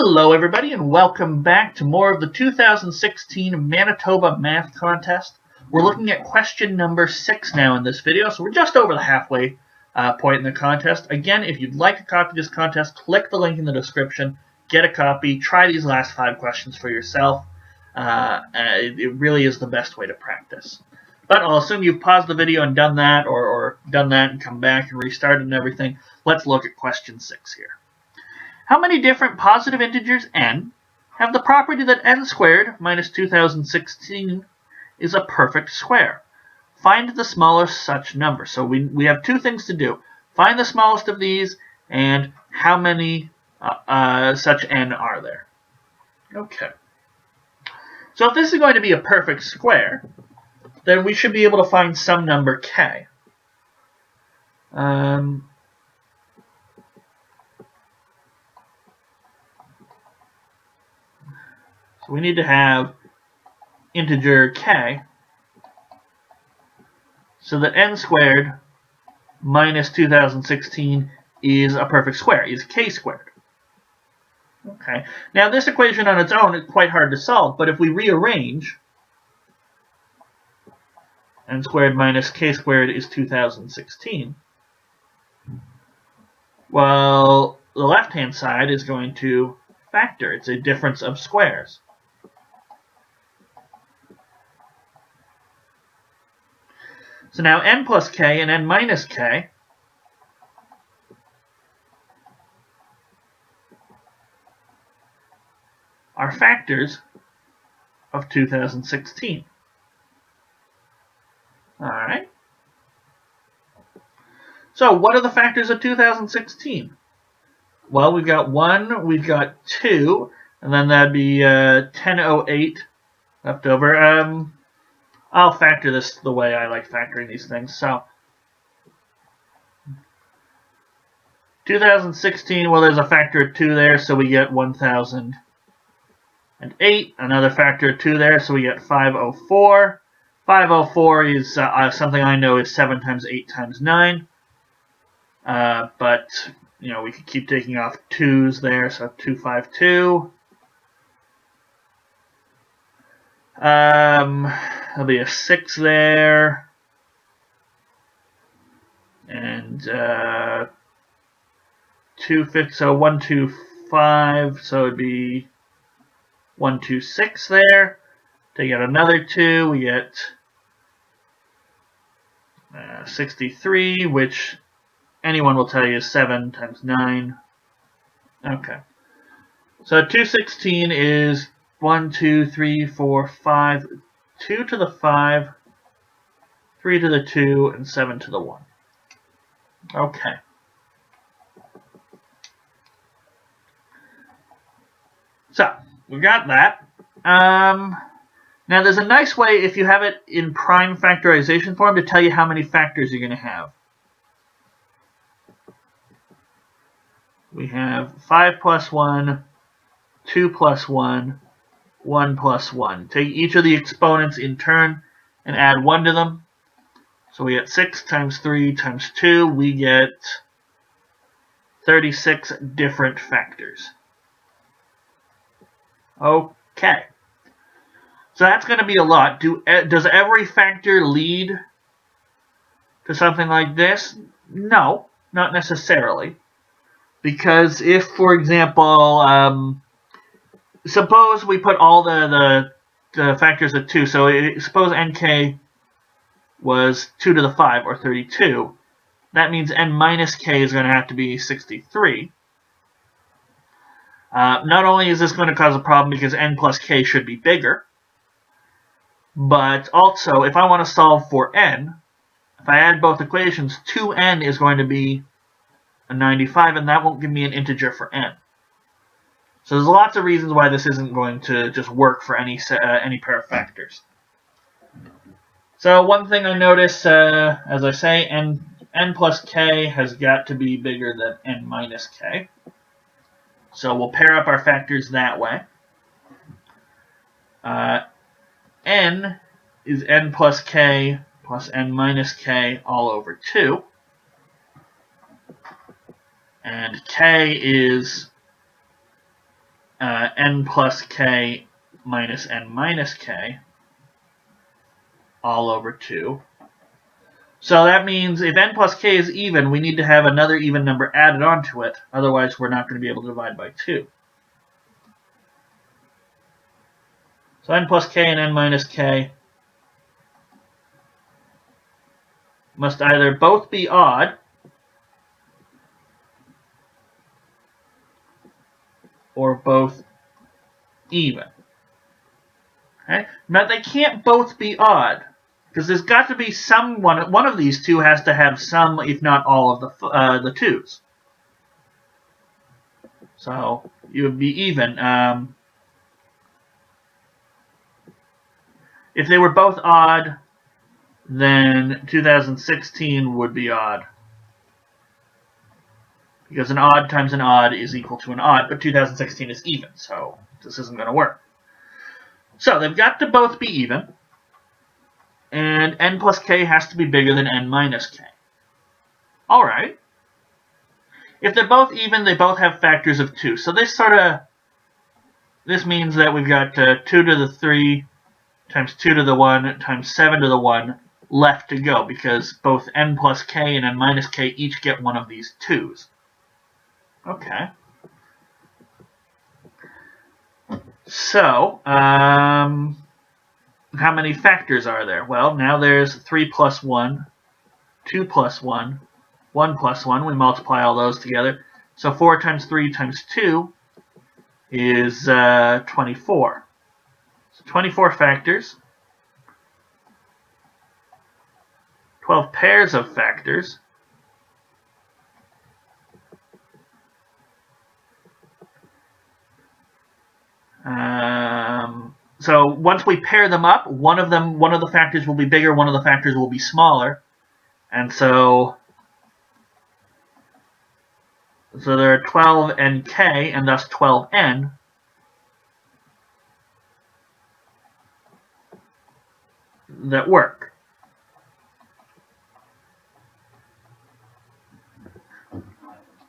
Hello everybody and welcome back to more of the 2016 Manitoba Math Contest. We're looking at question number 6 now in this video, so we're just over the halfway point in the contest. Again, if you'd like a copy of this contest, click the link in the description, get a copy, try these last 5 questions for yourself. It really is the best way to practice. But I'll assume you've paused the video and done that, or done that and come back and restarted and everything. Let's look at question 6 here. How many different positive integers n have the property that n squared minus 2016 is a perfect square? Find the smallest such number. So we have 2 things to do. Find the smallest of these and how many such n are there. Okay. So if this is going to be a perfect square, then we should be able to find some number k. So we need to have integer k so that n squared minus 2016 is a perfect square, is k squared. Okay. Now this equation on its own is quite hard to solve, but if we rearrange, n squared minus k squared is 2016. Well, the left-hand side is going to factor. It's a difference of squares. So now n plus k and n minus k are factors of 2016. Alright. So what are the factors of 2016? Well, we've got 1, we've got 2, and then that'd be 1008 left over. I'll factor this the way I like factoring these things. So 2016, well, there's a factor of 2 there, so we get 1008. Another factor of 2 there, so we get 504. 504 is something I know is 7 times 8 times 9. But, you know, we could keep taking off 2's there, so 252. There'll be a 6 there. And 250, so 125, so it'd be 126 there. Take out another 2, we get 63, which anyone will tell you is 7 times 9. Okay. So 216 is 1, 2, 3, 4, 5, 2 to the 5, 3 to the 2, and 7 to the 1. Okay. So, we got that. Now there's a nice way, if you have it in prime factorization form, to tell you how many factors you're going to have. We have 5 plus 1, 2 plus 1, 1 plus 1. Take each of the exponents in turn and add 1 to them. So we get 6 times 3 times 2. We get 36 different factors. Okay. So that's going to be a lot. Does every factor lead to something like this? No, not necessarily. Because if, for example, suppose we put all the factors at 2, so suppose nk was 2 to the 5, or 32, that means n minus k is going to have to be 63. Not only is this going to cause a problem because n plus k should be bigger, but also, if I want to solve for n, if I add both equations, 2n is going to be a 95, and that won't give me an integer for n. So there's lots of reasons why this isn't going to just work for any pair of factors. So one thing I notice, as I say, n plus k has got to be bigger than n minus k. So we'll pair up our factors that way. N is n plus k plus n minus k all over 2. And k is n plus k minus n minus k all over 2. So that means if n plus k is even, we need to have another even number added onto it. Otherwise, we're not going to be able to divide by 2. So n plus k and n minus k must either both be odd or both even. Okay? Now, they can't both be odd, because there's got to be one of these two has to have some, if not all, of the 2's. So it would be even. If they were both odd, then 2016 would be odd. Because an odd times an odd is equal to an odd, but 2016 is even, so this isn't going to work. So they've got to both be even, and n plus k has to be bigger than n minus k. All right. If they're both even, they both have factors of 2. So this means that we've got 2 to the 3 times 2 to the 1 times 7 to the 1 left to go, because both n plus k and n minus k each get one of these 2's. Okay. So, how many factors are there? Well, now there's 3 plus 1, 2 plus 1, 1 plus 1. We multiply all those together. So 4 times 3 times 2 is 24. So 24 factors. 12 pairs of factors. So once we pair them up, one of the factors will be bigger, one of the factors will be smaller. And so there are 12nk and thus 12n. That work.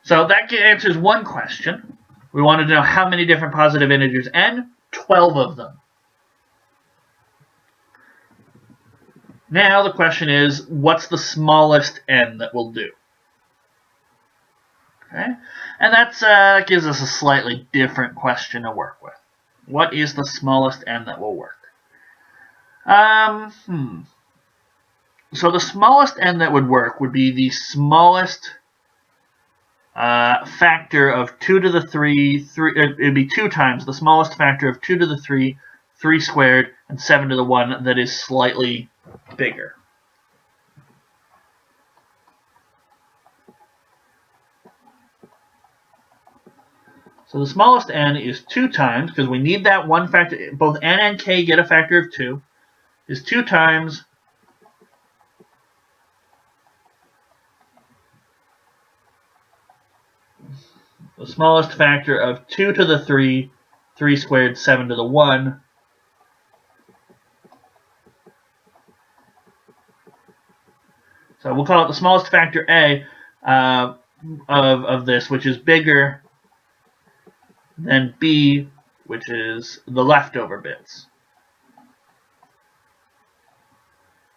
So that answers one question. We wanted to know how many different positive integers n. 12 of them. Now the question is, what's the smallest n that will do? Okay, and that gives us a slightly different question to work with. What is the smallest n that will work? So the smallest n that would work would be the smallest factor of 2 to the 3, it would be 2 times the smallest factor of 2 to the 3, 3 squared, and 7 to the 1 that is slightly bigger. So the smallest n is 2 times, because we need that one factor, both n and k get a factor of 2, is 2 times the smallest factor of 2 to the 3, 3 squared, 7 to the 1. So we'll call it the smallest factor a of this, which is bigger than b, which is the leftover bits.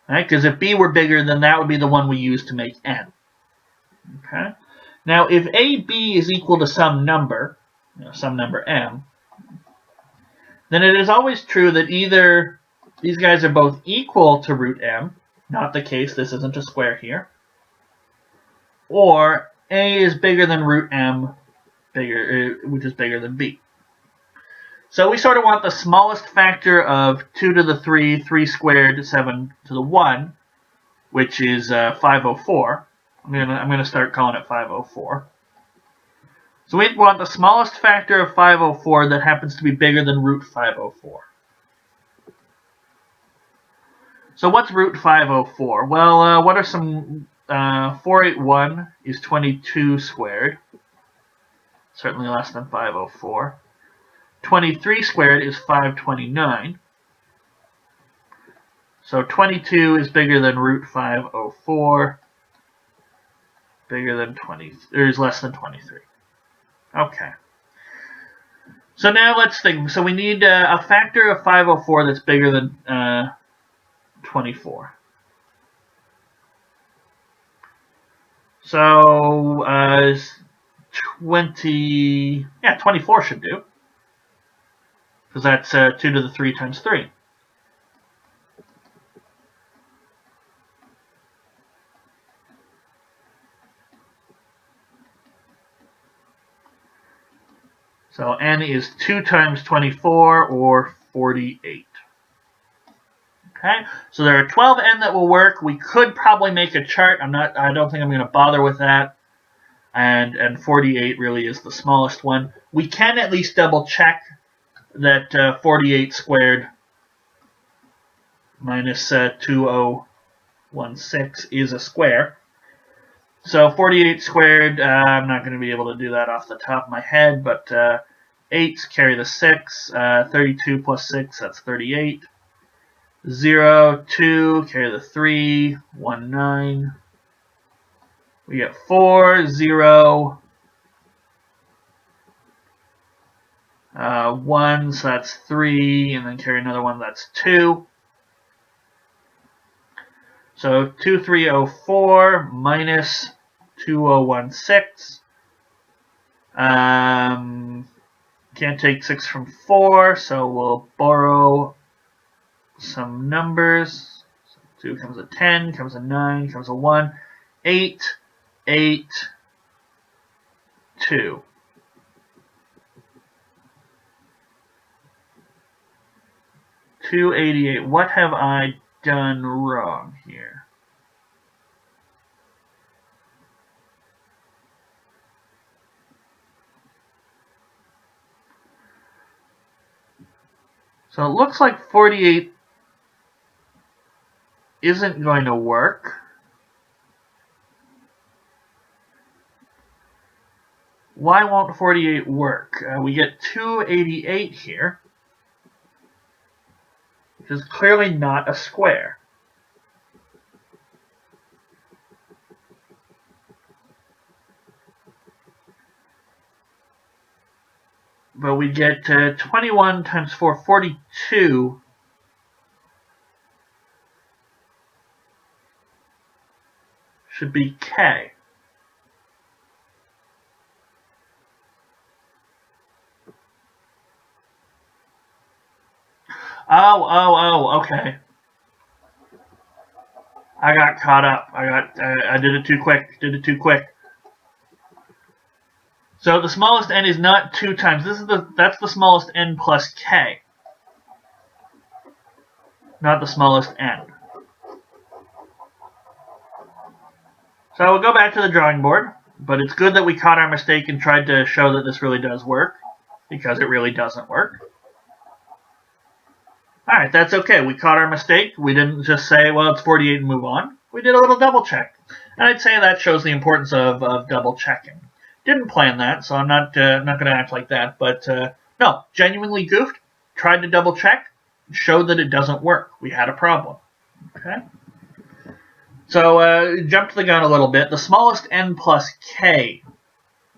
Right? Because if b were bigger, then that would be the one we use to make n. Okay. Now, if ab is equal to some number, some number m, then it is always true that either these guys are both equal to root m, not the case, this isn't a square here, or a is bigger than root m, which is bigger than b. So we sort of want the smallest factor of 2 to the 3, 3 squared, 7 to the 1, which is 504. I'm going to start calling it 504. So we want the smallest factor of 504 that happens to be bigger than root 504. So what's root 504? Well, what are some... 481 is 22 squared. Certainly less than 504. 23 squared is 529. So 22 is bigger than root 504. Bigger than 20, or is less than 23. Okay. So now let's think. So we need a factor of 504 that's bigger than 24. So 24 should do. Because that's 2 to the 3 times 3. So n is 2 times 24, or 48. Okay, so there are 12n that will work. We could probably make a chart. I don't think I'm going to bother with that. And 48 really is the smallest one. We can at least double check that 48 squared minus 2016 is a square. So 48 squared, I'm not going to be able to do that off the top of my head, but 8's carry the 6, 32 plus 6, that's 38. 0, 2, carry the 3, 1, 9. We get 4, 0, 1, so that's 3, and then carry another 1, that's 2. So 2304 minus 2016. Can't take 6 from 4, so we'll borrow some numbers. So 2 comes a 10, comes a 9, comes a 1. 8, 8, 2. $288. What have I done wrong here? So it looks like 48 isn't going to work. Why won't 48 work? We get 288 here, which is clearly not a square. But we get 21 times 4, 42. Should be K. Oh, okay. I got caught up. I did it too quick. So the smallest n is not 2 times. That's the smallest n plus k, not the smallest n. So we'll go back to the drawing board, but it's good that we caught our mistake and tried to show that this really does work, because it really doesn't work. Alright, that's okay. We caught our mistake. We didn't just say, well, it's 48 and move on. We did a little double check. And I'd say that shows the importance of double checking. Didn't plan that, so I'm not going to act like that. But no, genuinely goofed. Tried to double check. Showed that it doesn't work. We had a problem. Okay. So jump the gun a little bit. The smallest n plus k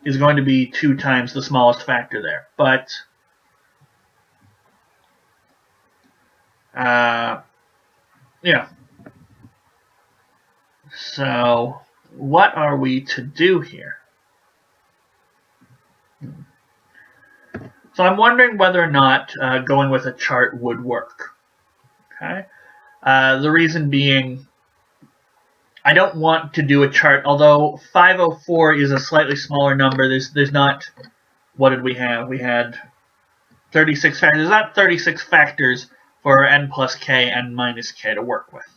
is going to be 2 times the smallest factor there. But yeah. So what are we to do here? So I'm wondering whether or not going with a chart would work. Okay. The reason being, I don't want to do a chart. Although 504 is a slightly smaller number, there's not. What did we have? We had 36 factors. There's not 36 factors for n plus k and minus k to work with.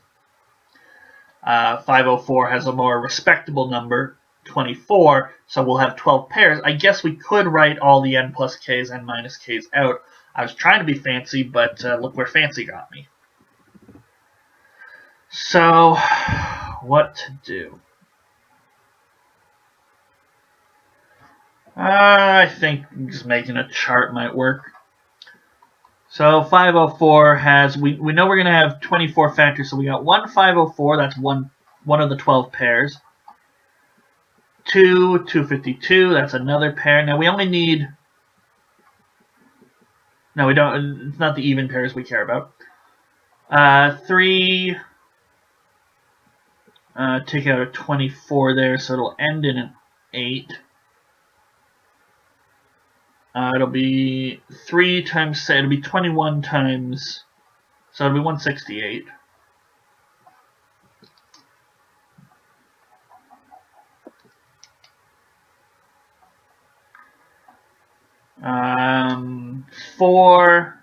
504 has a more respectable number, 24, so we'll have 12 pairs. I guess we could write all the n plus k's and minus k's out. I was trying to be fancy, but look where fancy got me. So, what to do? I think just making a chart might work. So 504 has, we know we're going to have 24 factors, so we got one 504, that's one of the 12 pairs. 2, 252, that's another pair. Now we only need No, we don't. It's not the even pairs we care about. 3. Take out a 24 there, so it'll end in an 8. It'll be 3 times, it'll be 21 times, so it'll be 168. Um, 4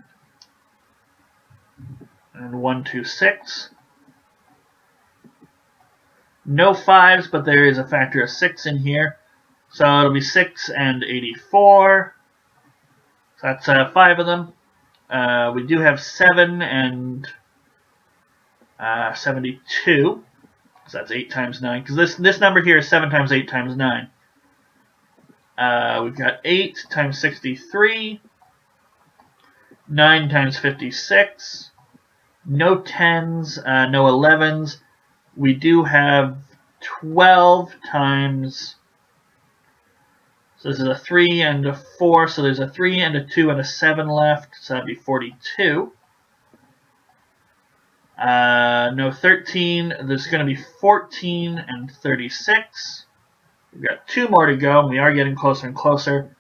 and 126. No 5s, but there is a factor of 6 in here. So it'll be 6 and 84. So that's 5 of them. We do have 7 and 72. So that's 8 times 9. Because this number here is 7 times 8 times 9. We've got 8 times 63. 9 times 56. No 10s, no 11s. We do have 12 times, so this is a 3 and a 4, so there's a 3 and a 2 and a 7 left, so that'd be 42. No 13, there's going to be 14 and 36. We've got 2 more to go, and we are getting closer and closer.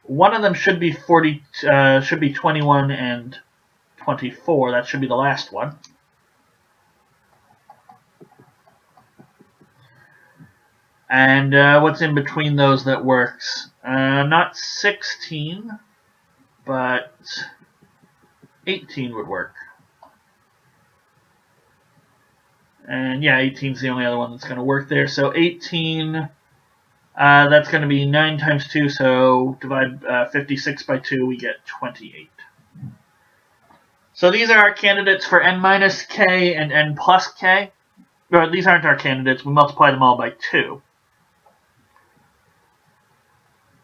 One of them should be 21 and 24, that should be the last one. And what's in between those that works? Not 16, but 18 would work. And yeah, 18 is the only other one that's going to work there. So 18, that's going to be 9 times 2, so divide 56 by 2, we get 28. So these are our candidates for n minus k and n plus k. Or these aren't our candidates, we multiply them all by 2.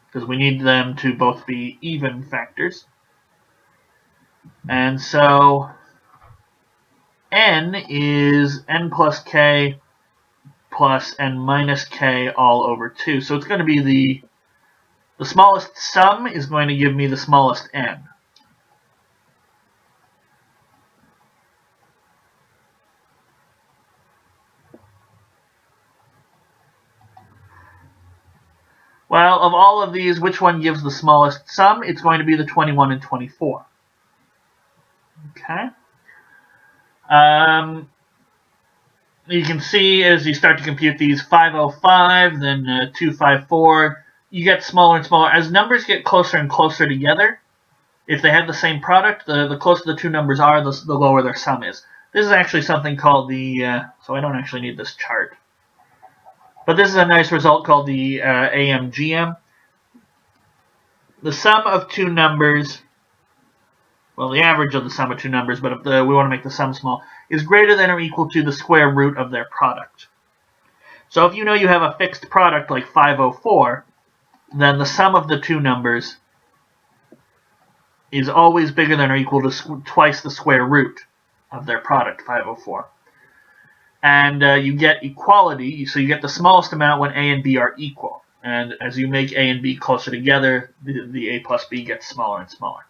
Because we need them to both be even factors. And so n is n plus k plus n minus k all over 2. So it's going to be the smallest sum is going to give me the smallest n. Well, of all of these, which one gives the smallest sum? It's going to be the 21 and 24. Okay. You can see as you start to compute these, 505, then 254, you get smaller and smaller. As numbers get closer and closer together, if they have the same product, the closer the two numbers are, the lower their sum is. This is actually something called so I don't actually need this chart. But this is a nice result called the AMGM. The sum of two numbers, well, the average of the sum of two numbers, but if we want to make the sum small, is greater than or equal to the square root of their product. So if you know you have a fixed product like 504, then the sum of the two numbers is always bigger than or equal to twice the square root of their product, 504. And you get equality, so you get the smallest amount when A and B are equal. And as you make A and B closer together, the A plus B gets smaller and smaller.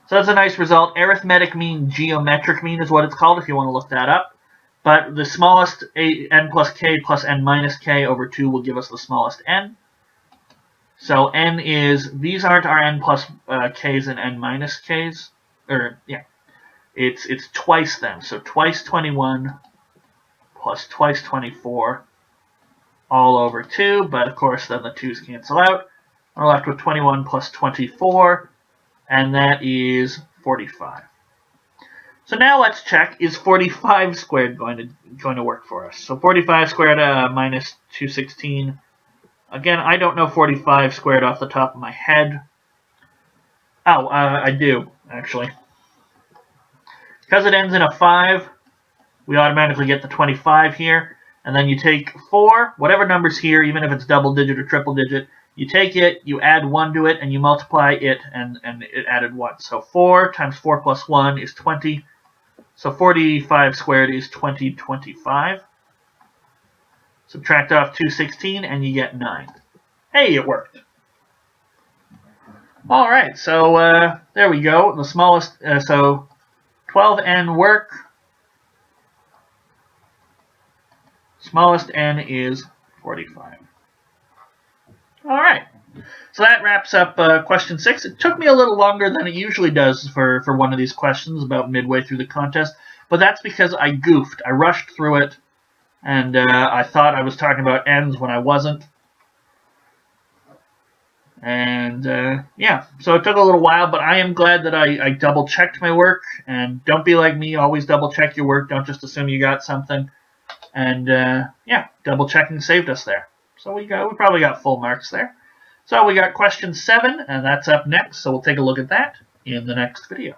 So that's a nice result. Arithmetic mean, geometric mean is what it's called if you want to look that up. But the smallest n plus n minus k over 2 will give us the smallest n. So n is, these aren't our n plus k's and n minus k's. It's twice them. So twice 21 plus twice 24 all over 2. But of course then the 2's cancel out. We're left with 21 plus 24. And that is 45. So now let's check, is 45 squared going to work for us? So 45 squared minus 216. Again, I don't know 45 squared off the top of my head. Oh, I do, actually. Because it ends in a 5, we automatically get the 25 here. And then you take 4, whatever number's here, even if it's double digit or triple digit, you take it, you add 1 to it, and you multiply it, and it added 1. So 4 times 4 plus 1 is 20. So 45 squared is 2025. Subtract off 216, and you get 9. Hey, it worked. All right, so there we go. The smallest, so 12n work. Smallest n is 45. All right. So that wraps up question 6. It took me a little longer than it usually does for one of these questions, about midway through the contest. But that's because I goofed. I rushed through it, and I thought I was talking about n's when I wasn't. And yeah, so it took a little while, but I am glad that I double-checked my work. And don't be like me. Always double-check your work. Don't just assume you got something. And yeah, double-checking saved us there. So we probably got full marks there. So we got question 7, and that's up next. So we'll take a look at that in the next video.